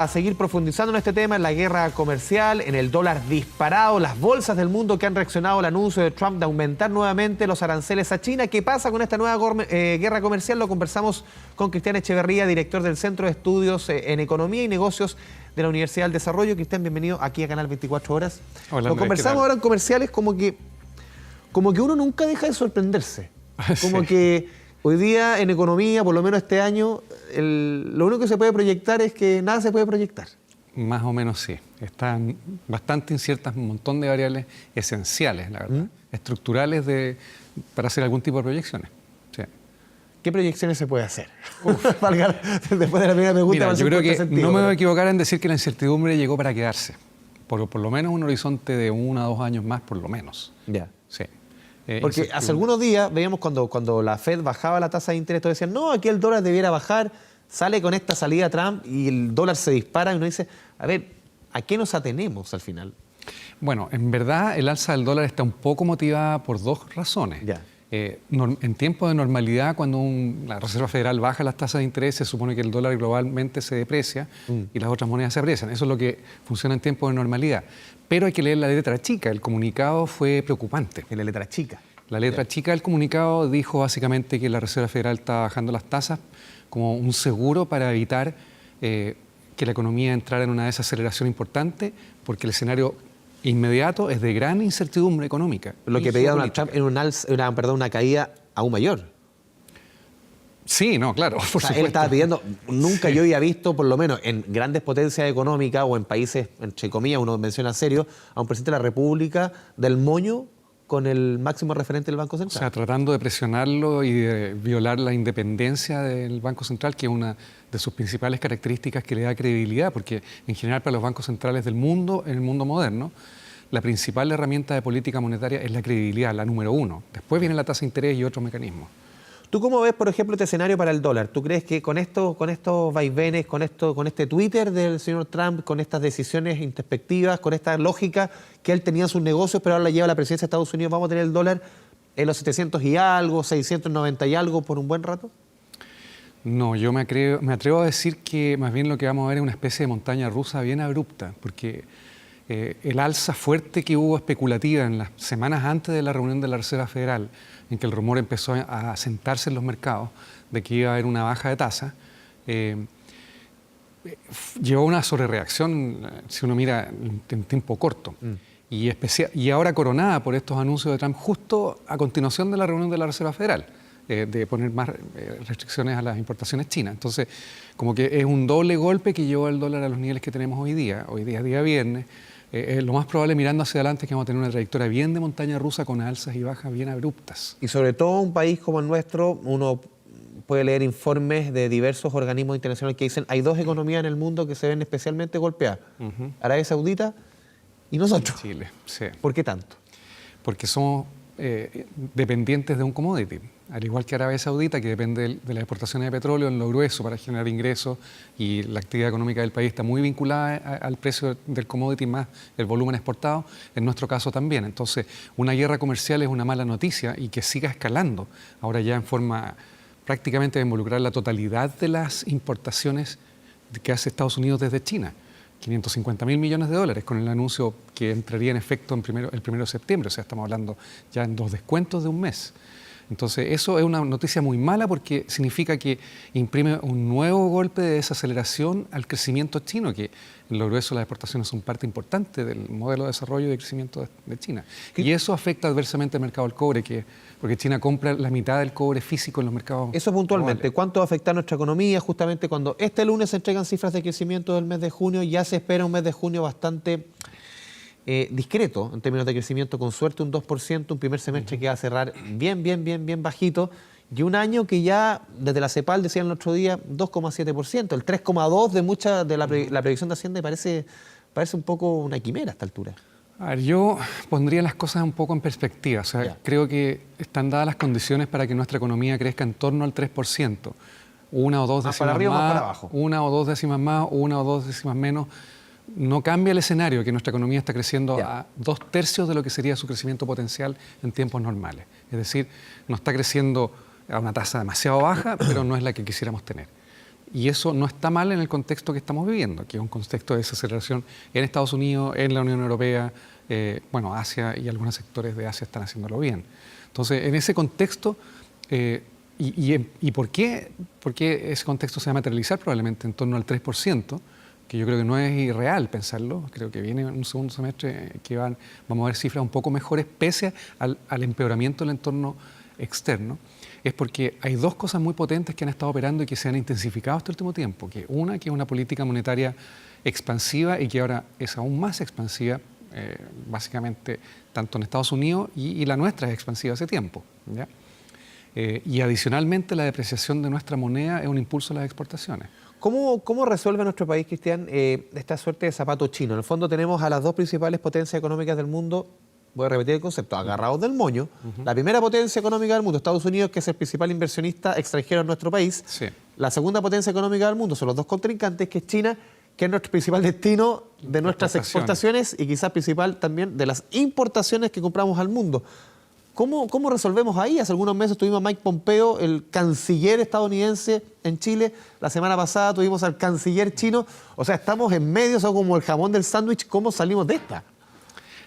A seguir profundizando en este tema, en la guerra comercial, en el dólar disparado, las bolsas del mundo que han reaccionado al anuncio de Trump de aumentar nuevamente los aranceles a China. ¿Qué pasa con esta nueva guerra comercial? Lo conversamos con Cristian Echeverría, director del Centro de Estudios en Economía y Negocios de la Universidad del Desarrollo. Cristian, bienvenido aquí a Canal 24 Horas. Hola, Lo conversamos ahora en comerciales como que uno nunca deja de sorprenderse. Como que hoy día en economía, por lo menos este año, lo único que se puede proyectar es que nada se puede proyectar. Más o menos sí. Están bastante inciertas un montón de variables esenciales, la verdad, estructurales para hacer algún tipo de proyecciones. Sí. ¿Qué proyecciones se puede hacer? Después de la primera pregunta. Mira, yo creo que no me voy a equivocar en decir que la incertidumbre llegó para quedarse. Por lo menos un horizonte de 1 a 2 años más, por lo menos. Ya. Sí. Porque hace algunos días veíamos cuando la Fed bajaba la tasa de interés, todos decían, no, aquí el dólar debiera bajar, sale con esta salida Trump y el dólar se dispara y uno dice, a ver, ¿a qué nos atenemos al final? Bueno, en verdad el alza del dólar está un poco motivada por dos razones. Ya. En tiempos de normalidad, cuando la Reserva Federal baja las tasas de interés, se supone que el dólar globalmente se deprecia y las otras monedas se aprecian. Eso es lo que funciona en tiempos de normalidad. Pero hay que leer la letra chica. El comunicado fue preocupante. En la letra chica. La letra chica del comunicado dijo básicamente que la Reserva Federal está bajando las tasas como un seguro para evitar que la economía entrara en una desaceleración importante, porque el escenario inmediato es de gran incertidumbre económica. Lo que pedía Donald Trump era una caída aún mayor. Sí, no, claro, por supuesto. Él estaba pidiendo, nunca yo había visto, por lo menos en grandes potencias económicas o en países, entre comillas, uno menciona serio, a un presidente de la República del moño con el máximo referente del Banco Central. O sea, tratando de presionarlo y de violar la independencia del Banco Central, que es una de sus principales características que le da credibilidad, porque en general para los bancos centrales del mundo, en el mundo moderno, la principal herramienta de política monetaria es la credibilidad, la número uno. Después viene la tasa de interés y otros mecanismos. ¿Tú cómo ves, por ejemplo, este escenario para el dólar? ¿Tú crees que con estos vaivenes, con este Twitter del señor Trump, con estas decisiones introspectivas, con esta lógica que él tenía en sus negocios, pero ahora la lleva a la presidencia de Estados Unidos, vamos a tener el dólar en los 700 y algo, 690 y algo por un buen rato? No, yo me atrevo a decir que más bien lo que vamos a ver es una especie de montaña rusa bien abrupta, porque el alza fuerte que hubo especulativa en las semanas antes de la reunión de la Reserva Federal, en que el rumor empezó a asentarse en los mercados de que iba a haber una baja de tasa, llevó a una sobrereacción, si uno mira en tiempo corto, y ahora coronada por estos anuncios de Trump justo a continuación de la reunión de la Reserva Federal, de poner más restricciones a las importaciones chinas. Entonces, como que es un doble golpe que llevó al dólar a los niveles que tenemos hoy día día viernes. Lo más probable, mirando hacia adelante, es que vamos a tener una trayectoria bien de montaña rusa con alzas y bajas bien abruptas. Y sobre todo un país como el nuestro, uno puede leer informes de diversos organismos internacionales que dicen hay dos economías en el mundo que se ven especialmente golpeadas, Arabia Saudita y nosotros. Chile, sí. ¿Por qué tanto? Porque somos dependientes de un commodity, al igual que Arabia Saudita, que depende de las exportaciones de petróleo en lo grueso para generar ingresos, y la actividad económica del país está muy vinculada al precio del commodity más el volumen exportado, en nuestro caso también. Entonces, una guerra comercial es una mala noticia y que siga escalando, ahora ya en forma prácticamente de involucrar la totalidad de las importaciones que hace Estados Unidos desde China. 550.000 millones de dólares con el anuncio que entraría en efecto el 1 de septiembre, o sea, estamos hablando ya en 2 descuentos de un mes. Entonces, eso es una noticia muy mala porque significa que imprime un nuevo golpe de desaceleración al crecimiento chino, que en lo grueso las exportaciones son parte importante del modelo de desarrollo y de crecimiento de China. Y eso afecta adversamente al mercado del cobre, porque China compra la mitad del cobre físico en los mercados. Eso puntualmente, globales. ¿cuánto va a afectar nuestra economía? Justamente cuando este lunes se entregan cifras de crecimiento del mes de junio, ya se espera un mes de junio bastante discreto en términos de crecimiento, con suerte un 2%, un primer semestre que va a cerrar bien bajito, y un año que ya desde la CEPAL decían el otro día 2,7%, el 3,2% de mucha de la previsión de Hacienda parece un poco una quimera a esta altura. A ver, yo pondría las cosas un poco en perspectiva. O sea, creo que están dadas las condiciones para que nuestra economía crezca en torno al 3%. Una o dos décimas para arriba, más, más para abajo. Una o dos décimas más, una o dos décimas menos. No cambia el escenario, que nuestra economía está creciendo a 2/3 de lo que sería su crecimiento potencial en tiempos normales. Es decir, no está creciendo a una tasa demasiado baja, pero no es la que quisiéramos tener. Y eso no está mal en el contexto que estamos viviendo, que es un contexto de desaceleración en Estados Unidos, en la Unión Europea, Asia y algunos sectores de Asia están haciéndolo bien. Entonces, en ese contexto, ¿por qué ese contexto se va a materializar? Probablemente en torno al 3%, que yo creo que no es irreal pensarlo. Creo que viene un segundo semestre que vamos a ver cifras un poco mejores, pese al empeoramiento del entorno externo. Es porque hay dos cosas muy potentes que han estado operando y que se han intensificado este último tiempo. Que es una política monetaria expansiva y que ahora es aún más expansiva, básicamente tanto en Estados Unidos y la nuestra es expansiva hace tiempo, ¿ya? Y adicionalmente la depreciación de nuestra moneda es un impulso a las exportaciones. ¿Cómo resuelve nuestro país, Cristian, esta suerte de zapato chino? En el fondo tenemos a las dos principales potencias económicas del mundo, voy a repetir el concepto, agarrados del moño. La primera potencia económica del mundo, Estados Unidos, que es el principal inversionista extranjero en nuestro país. Sí. La segunda potencia económica del mundo son los dos contrincantes, que es China, que es nuestro principal destino de nuestras exportaciones y quizás principal también de las importaciones que compramos al mundo. ¿Cómo resolvemos ahí? Hace algunos meses tuvimos a Mike Pompeo, el canciller estadounidense en Chile. La semana pasada tuvimos al canciller chino. O sea, estamos en medio, son como el jamón del sándwich. ¿Cómo salimos de esta?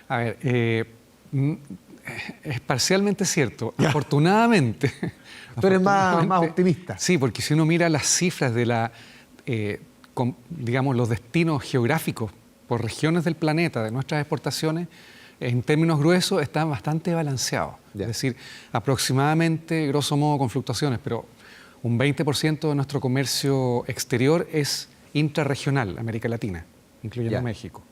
A ver, es parcialmente cierto. Ya. Afortunadamente. Tú eres más optimista. Sí, porque si uno mira las cifras de los destinos geográficos por regiones del planeta de nuestras exportaciones, en términos gruesos están bastante balanceados. Ya. Es decir, aproximadamente, grosso modo con fluctuaciones, pero un 20% de nuestro comercio exterior es intrarregional, América Latina, incluyendo México.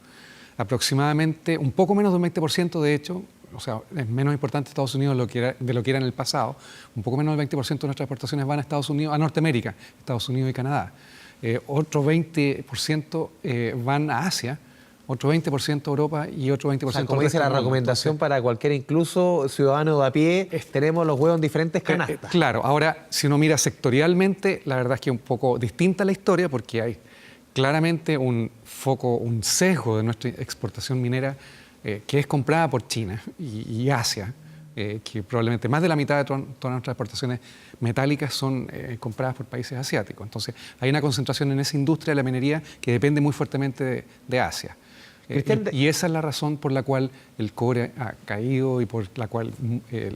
Aproximadamente, un poco menos de un 20% de hecho, o sea, es menos importante Estados Unidos de lo que era en el pasado, un poco menos del 20% de nuestras exportaciones van a Estados Unidos, a Norteamérica, Estados Unidos y Canadá. Otro 20% van a Asia, otro 20% a Europa y otro 20% o sea, como dice la recomendación para cualquier incluso ciudadano de a pie, tenemos los huevos en diferentes canastas. Claro, ahora si uno mira sectorialmente, la verdad es que es un poco distinta la historia porque hay claramente un sesgo de nuestra exportación minera que es comprada por China y Asia, que probablemente más de la mitad de todas nuestras exportaciones metálicas son compradas por países asiáticos. Entonces hay una concentración en esa industria de la minería que depende muy fuertemente de Asia. Y esa es la razón por la cual el cobre ha caído y por la cual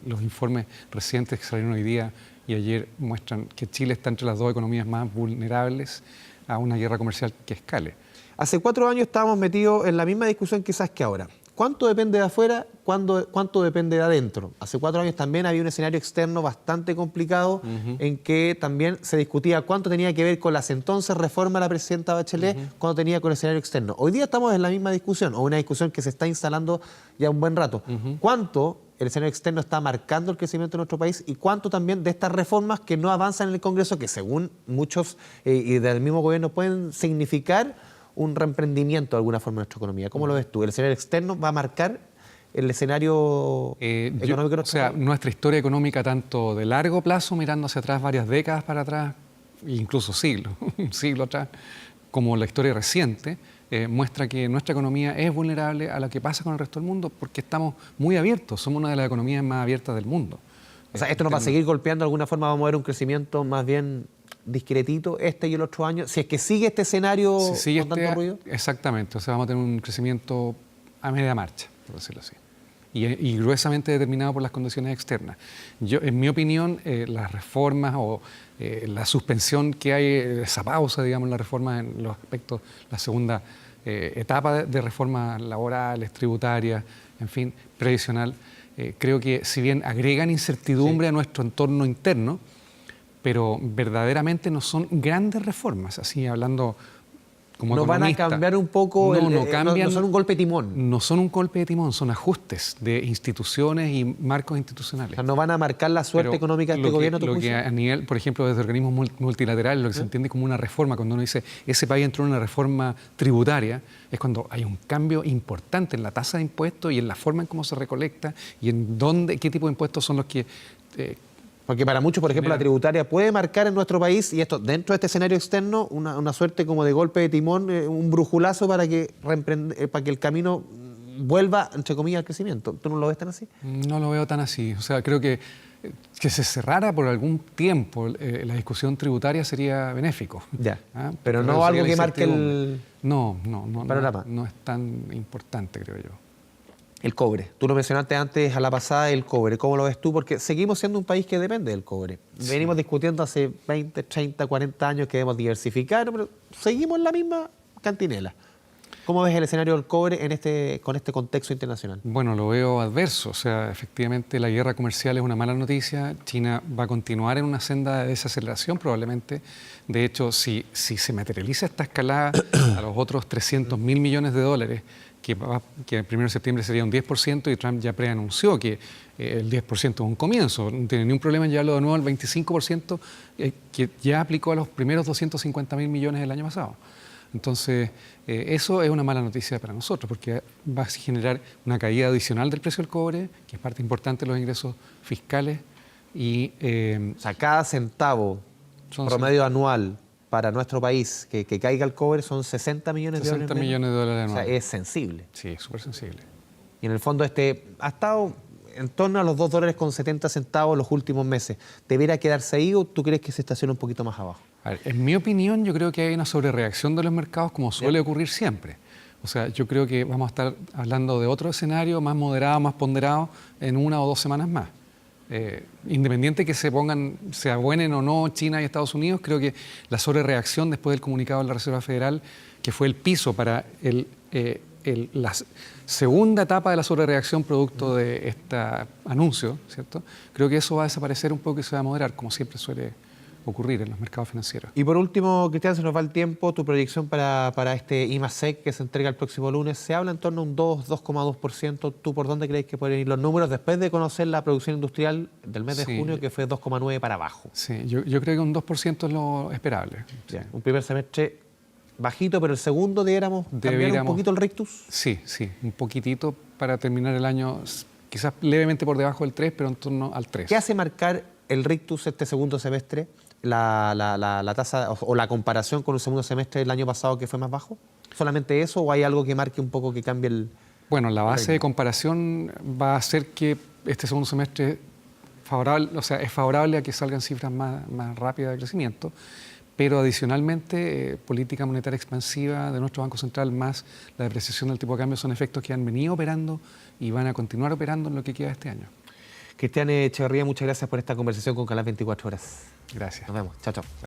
los informes recientes que salieron hoy día y ayer muestran que Chile está entre las dos economías más vulnerables a una guerra comercial que escale. Hace 4 años estábamos metidos en la misma discusión quizás que ahora. ¿Cuánto depende de afuera? ¿Cuánto depende de adentro? Hace 4 años también había un escenario externo bastante complicado en que también se discutía cuánto tenía que ver con las entonces reformas de la presidenta Bachelet, cuánto tenía con el escenario externo. Hoy día estamos en la misma discusión, o una discusión que se está instalando ya un buen rato. ¿Cuánto el escenario externo está marcando el crecimiento de nuestro país y cuánto también de estas reformas que no avanzan en el Congreso, que según muchos y del mismo gobierno pueden significar un reemprendimiento de alguna forma de nuestra economía? ¿Cómo lo ves tú? ¿El escenario externo va a marcar el escenario económico? Nuestra historia económica, tanto de largo plazo, mirando hacia atrás varias décadas para atrás, incluso un siglo atrás, como la historia reciente, muestra que nuestra economía es vulnerable a lo que pasa con el resto del mundo porque estamos muy abiertos, somos una de las economías más abiertas del mundo. O sea, esto nos va a seguir golpeando de alguna forma, vamos a ver un crecimiento más bien discretito y el otro año, si es que sigue este escenario con tanto ruido. Exactamente, o sea, vamos a tener un crecimiento a media marcha, por decirlo así, y gruesamente determinado por las condiciones externas. En mi opinión, las reformas o la suspensión que hay, esa pausa, digamos, la reforma en los aspectos, la segunda etapa de reformas laborales, tributarias, en fin, previsional, creo que si bien agregan incertidumbre a nuestro entorno interno, pero verdaderamente no son grandes reformas, así hablando como economista. Van a cambiar un poco, no son un golpe de timón. No son un golpe de timón, son ajustes de instituciones y marcos institucionales. O sea, no van a marcar la suerte económica de este gobierno. Lo que a nivel, por ejemplo, desde organismos multilaterales, lo que se entiende como una reforma, cuando uno dice ese país entró en una reforma tributaria, es cuando hay un cambio importante en la tasa de impuestos y en la forma en cómo se recolecta y en qué tipo de impuestos son los que... Porque para muchos, por ejemplo, la tributaria puede marcar en nuestro país, y esto dentro de este escenario externo, una suerte como de golpe de timón, un brujulazo para que el camino vuelva, entre comillas, al crecimiento. ¿Tú no lo ves tan así? No lo veo tan así. O sea, creo que que se cerrara por algún tiempo la discusión tributaria sería benéfico. Ya. ¿Ah? Pero no reduciría algo la que marque incertidumbre. No, panorama. no es tan importante, creo yo. El cobre. Tú lo mencionaste antes a la pasada, el cobre. ¿Cómo lo ves tú? Porque seguimos siendo un país que depende del cobre. Venimos discutiendo hace 20, 30, 40 años que debemos diversificar, pero seguimos en la misma cantinela. ¿Cómo ves el escenario del cobre con este contexto internacional? Bueno, lo veo adverso. O sea, efectivamente la guerra comercial es una mala noticia. China va a continuar en una senda de desaceleración probablemente. De hecho, si se materializa esta escalada a los otros 300.000 millones de dólares, que el 1 de septiembre sería un 10%, y Trump ya preanunció que el 10% es un comienzo. No tiene ningún problema en llevarlo de nuevo al 25%, que ya aplicó a los primeros 250.000 millones del año pasado. Entonces, eso es una mala noticia para nosotros, porque va a generar una caída adicional del precio del cobre, que es parte importante de los ingresos fiscales. Y, O sea, cada centavo promedio anual para nuestro país que caiga el cobre son 60 millones de dólares. 60 millones de dólares O sea, anuales. es sensible. Sí, es súper sensible. Y en el fondo ha estado en torno a los $2.70 los últimos meses. ¿Debería quedarse ahí o tú crees que se estaciona un poquito más abajo? A ver, en mi opinión, yo creo que hay una sobrereacción de los mercados como suele ocurrir siempre. O sea, yo creo que vamos a estar hablando de otro escenario más moderado, más ponderado en 1 o 2 semanas más. Independiente que se abuenen o no China y Estados Unidos, creo que la sobrereacción después del comunicado de la Reserva Federal, que fue el piso para la segunda etapa de la sobrereacción producto de este anuncio, ¿cierto? Creo que eso va a desaparecer un poco y se va a moderar, como siempre suele ocurrir en los mercados financieros. Y por último, Cristian, se nos va el tiempo. Tu proyección para este IMASEC que se entrega el próximo lunes, se habla en torno a un 2,2%. ¿Tú por dónde crees que pueden ir los números después de conocer la producción industrial del mes de junio, que fue 2,9 para abajo? Sí, yo creo que un 2% es lo esperable. Sí. Un primer semestre bajito, pero el segundo debiéramos cambiar un poquito el rictus. Sí, un poquitito para terminar el año, quizás levemente por debajo del 3, pero en torno al 3. ¿Qué hace marcar el rictus este segundo semestre? La tasa o la comparación con el segundo semestre del año pasado que fue más bajo? ¿Solamente eso o hay algo que marque un poco que cambie el...? Bueno, la base de comparación va a hacer que este segundo semestre es favorable a que salgan cifras más rápidas de crecimiento, pero adicionalmente política monetaria expansiva de nuestro Banco Central más la depreciación del tipo de cambio son efectos que han venido operando y van a continuar operando en lo que queda de este año. Cristian Echeverría, muchas gracias por esta conversación con Canal 24 Horas. Gracias. Nos vemos. Chao, chao.